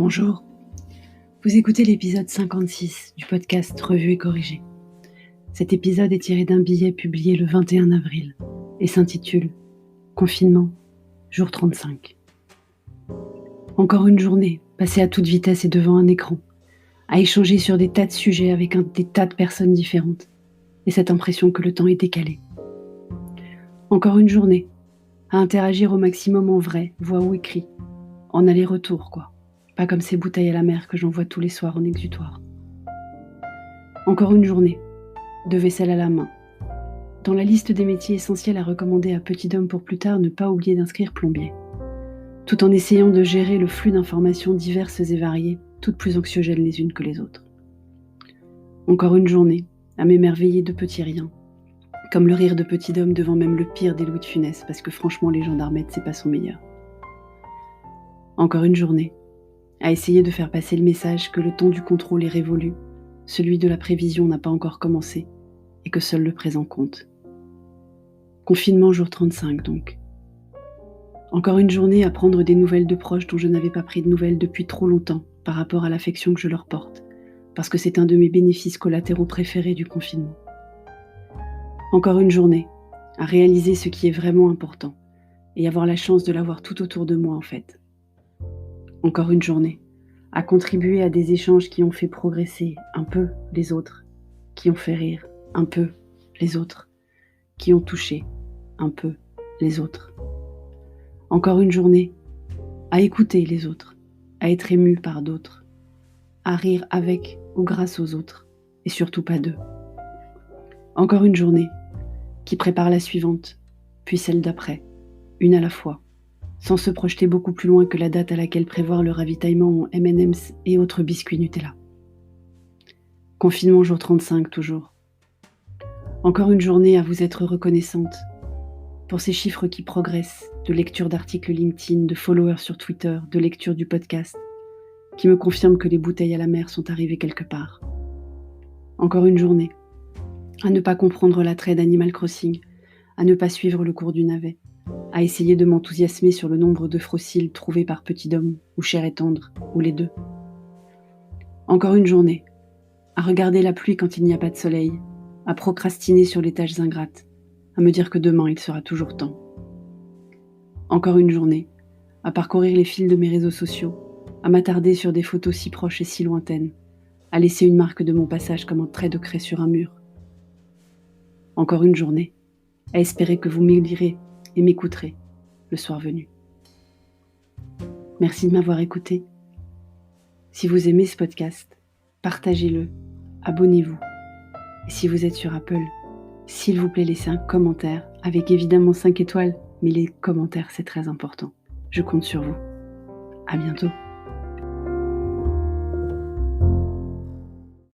Bonjour, vous écoutez l'épisode 56 du podcast Revue et corrigé. Cet épisode est tiré d'un billet publié le 21 avril et s'intitule « Confinement, jour 35 ». Encore une journée passée à toute vitesse et devant un écran, à échanger sur des tas de sujets avec des tas de personnes différentes et cette impression que le temps est décalé. Encore une journée à interagir au maximum en vrai, voix ou écrit, en aller-retour quoi. Pas comme ces bouteilles à la mer que j'envoie tous les soirs en exutoire. Encore une journée de vaisselle à la main. Dans la liste des métiers essentiels à recommander à petit homme pour plus tard, ne pas oublier d'inscrire plombier. Tout en essayant de gérer le flux d'informations diverses et variées, toutes plus anxiogènes les unes que les autres. Encore une journée à m'émerveiller de petits riens, comme le rire de petit homme devant même le pire des Louis de Funès, parce que franchement les gendarmettes c'est pas son meilleur. Encore une journée à essayer de faire passer le message que le temps du contrôle est révolu, celui de la prévision n'a pas encore commencé, et que seul le présent compte. Confinement jour 35 donc. Encore une journée à prendre des nouvelles de proches dont je n'avais pas pris de nouvelles depuis trop longtemps par rapport à l'affection que je leur porte, parce que c'est un de mes bénéfices collatéraux préférés du confinement. Encore une journée à réaliser ce qui est vraiment important, et avoir la chance de l'avoir tout autour de moi en fait. Encore une journée à contribuer à des échanges qui ont fait progresser un peu les autres, qui ont fait rire un peu les autres, qui ont touché un peu les autres. Encore une journée à écouter les autres, à être ému par d'autres, à rire avec ou grâce aux autres, et surtout pas d'eux. Encore une journée qui prépare la suivante, puis celle d'après, une à la fois, sans se projeter beaucoup plus loin que la date à laquelle prévoir le ravitaillement en M&M's et autres biscuits Nutella. Confinement jour 35 toujours. Encore une journée à vous être reconnaissante pour ces chiffres qui progressent, de lecture d'articles LinkedIn, de followers sur Twitter, de lecture du podcast, qui me confirment que les bouteilles à la mer sont arrivées quelque part. Encore une journée à ne pas comprendre l'attrait d'Animal Crossing, à ne pas suivre le cours du navet, à essayer de m'enthousiasmer sur le nombre de fossiles trouvés par petit homme, ou chair et tendre, ou les deux. Encore une journée à regarder la pluie quand il n'y a pas de soleil, à procrastiner sur les tâches ingrates, à me dire que demain il sera toujours temps. Encore une journée à parcourir les fils de mes réseaux sociaux, à m'attarder sur des photos si proches et si lointaines, à laisser une marque de mon passage comme un trait de craie sur un mur. Encore une journée à espérer que vous m'élirez et m'écouterez le soir venu. Merci de m'avoir écouté. Si vous aimez ce podcast, partagez-le, abonnez-vous. Et si vous êtes sur Apple, s'il vous plaît, laissez un commentaire, avec évidemment 5 étoiles, mais les commentaires c'est très important. Je compte sur vous. À bientôt.